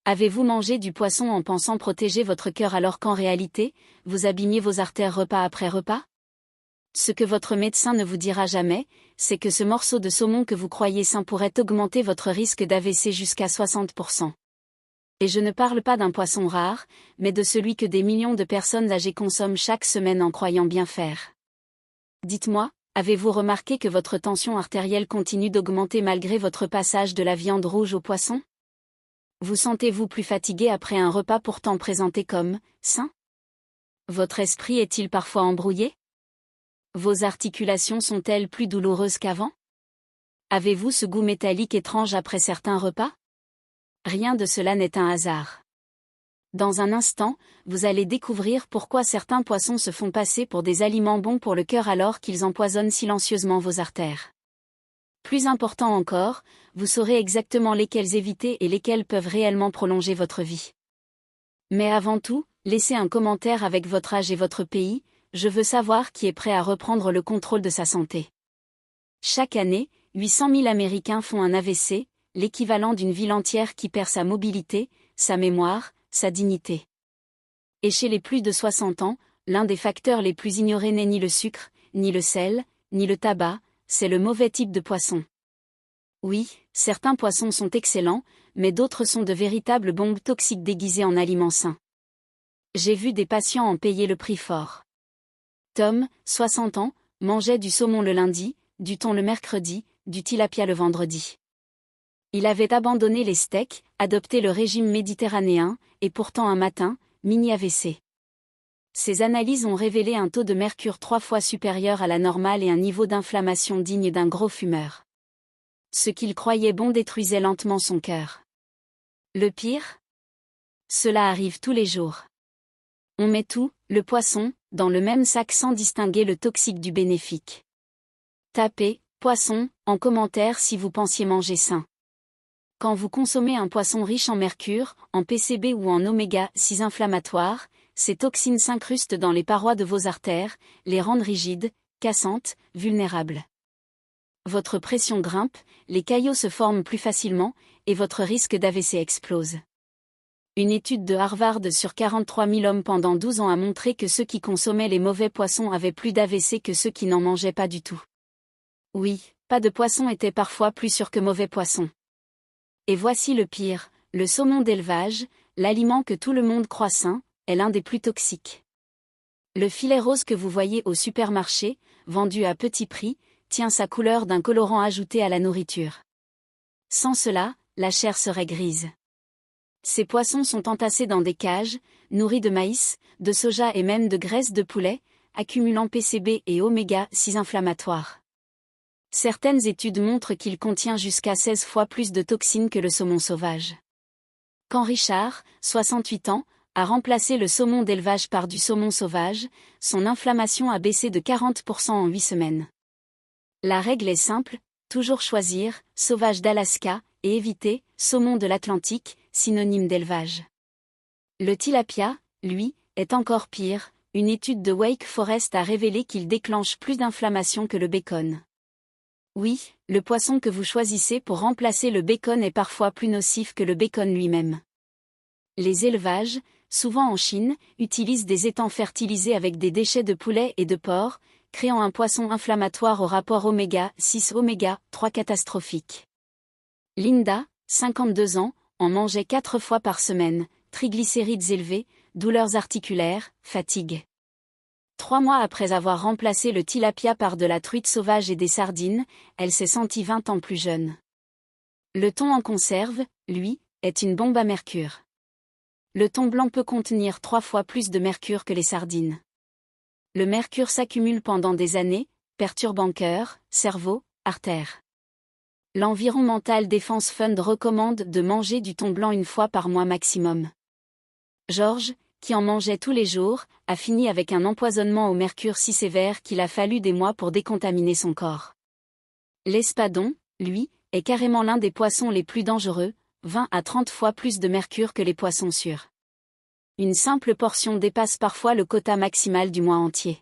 Avez-vous mangé du poisson en pensant protéger votre cœur alors qu'en réalité, vous abîmiez vos artères repas après repas? Ce que votre médecin ne vous dira jamais, c'est que ce morceau de saumon que vous croyez sain pourrait augmenter votre risque d'AVC jusqu'à 60%. Et je ne parle pas d'un poisson rare, mais de celui que des millions de personnes âgées consomment chaque semaine en croyant bien faire. Dites-moi, avez-vous remarqué que votre tension artérielle continue d'augmenter malgré votre passage de la viande rouge au poisson? Vous sentez-vous plus fatigué après un repas pourtant présenté comme sain? Votre esprit est-il parfois embrouillé? Vos articulations sont-elles plus douloureuses qu'avant? Avez-vous ce goût métallique étrange après certains repas? Rien de cela n'est un hasard. Dans un instant, vous allez découvrir pourquoi certains poissons se font passer pour des aliments bons pour le cœur alors qu'ils empoisonnent silencieusement vos artères. Plus important encore, vous saurez exactement lesquels éviter et lesquels peuvent réellement prolonger votre vie. Mais avant tout, laissez un commentaire avec votre âge et votre pays, je veux savoir qui est prêt à reprendre le contrôle de sa santé. Chaque année, 800 000 Américains font un AVC, l'équivalent d'une ville entière qui perd sa mobilité, sa mémoire, sa dignité. Et chez les plus de 60 ans, l'un des facteurs les plus ignorés n'est ni le sucre, ni le sel, ni le tabac, c'est le mauvais type de poisson. Oui, certains poissons sont excellents, mais d'autres sont de véritables bombes toxiques déguisées en aliments sains. J'ai vu des patients en payer le prix fort. Tom, 60 ans, mangeait du saumon le lundi, du thon le mercredi, du tilapia le vendredi. Il avait abandonné les steaks, adopté le régime méditerranéen, et pourtant un matin, mini AVC. Ces analyses ont révélé un taux de mercure 3 fois supérieur à la normale et un niveau d'inflammation digne d'un gros fumeur. Ce qu'il croyait bon détruisait lentement son cœur. Le pire? Cela arrive tous les jours. On met tout, le poisson, dans le même sac sans distinguer le toxique du bénéfique. Tapez « poisson » en commentaire si vous pensiez manger sain. Quand vous consommez un poisson riche en mercure, en PCB ou en oméga-6 inflammatoires, ces toxines s'incrustent dans les parois de vos artères, les rendent rigides, cassantes, vulnérables. Votre pression grimpe, les caillots se forment plus facilement, et votre risque d'AVC explose. Une étude de Harvard sur 43 000 hommes pendant 12 ans a montré que ceux qui consommaient les mauvais poissons avaient plus d'AVC que ceux qui n'en mangeaient pas du tout. Oui, pas de poisson était parfois plus sûr que mauvais poisson. Et voici le pire, le saumon d'élevage, l'aliment que tout le monde croit sain, est l'un des plus toxiques. Le filet rose que vous voyez au supermarché, vendu à petit prix, tient sa couleur d'un colorant ajouté à la nourriture. Sans cela, la chair serait grise. Ces poissons sont entassés dans des cages, nourris de maïs, de soja et même de graisse de poulet, accumulant PCB et oméga-6 inflammatoires. Certaines études montrent qu'il contient jusqu'à 16 fois plus de toxines que le saumon sauvage. Quand Richard, 68 ans, a remplacé le saumon d'élevage par du saumon sauvage, son inflammation a baissé de 40% en 8 semaines. La règle est simple, toujours choisir sauvage d'Alaska et éviter saumon de l'Atlantique, synonyme d'élevage. Le tilapia, lui, est encore pire, une étude de Wake Forest a révélé qu'il déclenche plus d'inflammation que le bacon. Oui, le poisson que vous choisissez pour remplacer le bacon est parfois plus nocif que le bacon lui-même. Les élevages, souvent en Chine, utilisent des étangs fertilisés avec des déchets de poulet et de porc, créant un poisson inflammatoire au rapport oméga-6 oméga-3 catastrophique. Linda, 52 ans, en mangeait 4 fois par semaine, triglycérides élevés, douleurs articulaires, fatigue. 3 mois après avoir remplacé le tilapia par de la truite sauvage et des sardines, elle s'est sentie 20 ans plus jeune. Le thon en conserve, lui, est une bombe à mercure. Le thon blanc peut contenir 3 fois plus de mercure que les sardines. Le mercure s'accumule pendant des années, perturbant cœur, cerveau, artères. L'Environmental Defense Fund recommande de manger du thon blanc 1 fois par mois maximum. George, qui en mangeait tous les jours, a fini avec un empoisonnement au mercure si sévère qu'il a fallu des mois pour décontaminer son corps. L'espadon, lui, est carrément l'un des poissons les plus dangereux, 20 à 30 fois plus de mercure que les poissons sûrs. Une simple portion dépasse parfois le quota maximal du mois entier.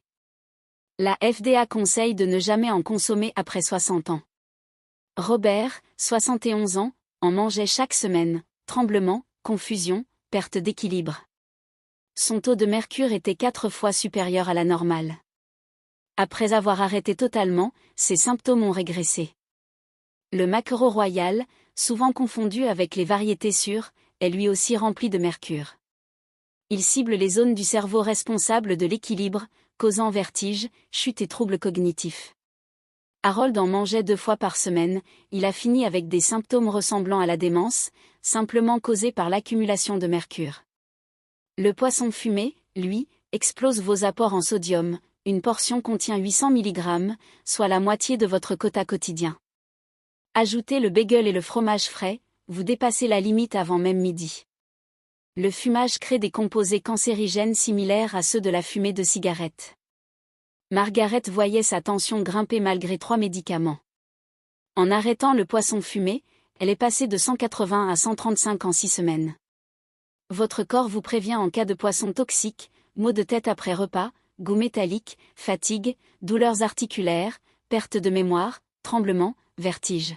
La FDA conseille de ne jamais en consommer après 60 ans. Robert, 71 ans, en mangeait chaque semaine, tremblement, confusion, perte d'équilibre. Son taux de mercure était 4 fois supérieur à la normale. Après avoir arrêté totalement, ses symptômes ont régressé. Le maquereau royal, souvent confondu avec les variétés sûres, est lui aussi rempli de mercure. Il cible les zones du cerveau responsables de l'équilibre, causant vertige, chute et troubles cognitifs. Harold en mangeait 2 fois par semaine, il a fini avec des symptômes ressemblant à la démence, simplement causés par l'accumulation de mercure. Le poisson fumé, lui, explose vos apports en sodium, une portion contient 800 mg, soit la moitié de votre quota quotidien. Ajoutez le bagel et le fromage frais, vous dépassez la limite avant même midi. Le fumage crée des composés cancérigènes similaires à ceux de la fumée de cigarette. Margaret voyait sa tension grimper malgré 3 médicaments. En arrêtant le poisson fumé, elle est passée de 180 à 135 en 6 semaines. Votre corps vous prévient en cas de poisson toxique, maux de tête après repas, goût métallique, fatigue, douleurs articulaires, perte de mémoire, tremblements, vertige.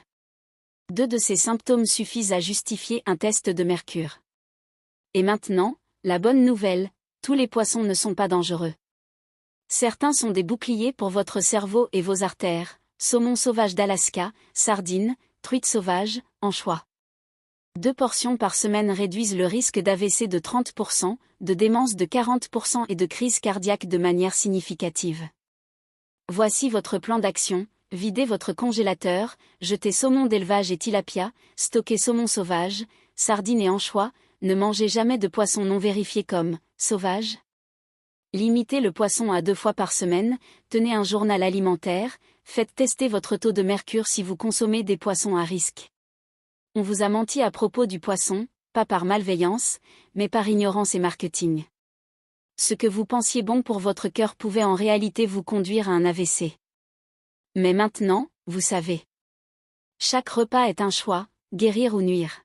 2 de ces symptômes suffisent à justifier un test de mercure. Et maintenant, la bonne nouvelle, tous les poissons ne sont pas dangereux. Certains sont des boucliers pour votre cerveau et vos artères, saumon sauvage d'Alaska, sardines, truites sauvages, anchois. 2 portions par semaine réduisent le risque d'AVC de 30%, de démence de 40% et de crise cardiaque de manière significative. Voici votre plan d'action: videz votre congélateur, jetez saumon d'élevage et tilapia, stockez saumon sauvage, sardines et anchois, ne mangez jamais de poisson non vérifié comme sauvage. Limitez le poisson à 2 fois par semaine, tenez un journal alimentaire, faites tester votre taux de mercure si vous consommez des poissons à risque. On vous a menti à propos du poisson, pas par malveillance, mais par ignorance et marketing. Ce que vous pensiez bon pour votre cœur pouvait en réalité vous conduire à un AVC. Mais maintenant, vous savez. Chaque repas est un choix, guérir ou nuire.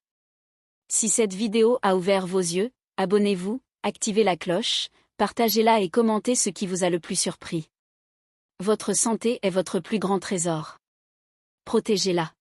Si cette vidéo a ouvert vos yeux, abonnez-vous, activez la cloche, partagez-la et commentez ce qui vous a le plus surpris. Votre santé est votre plus grand trésor. Protégez-la.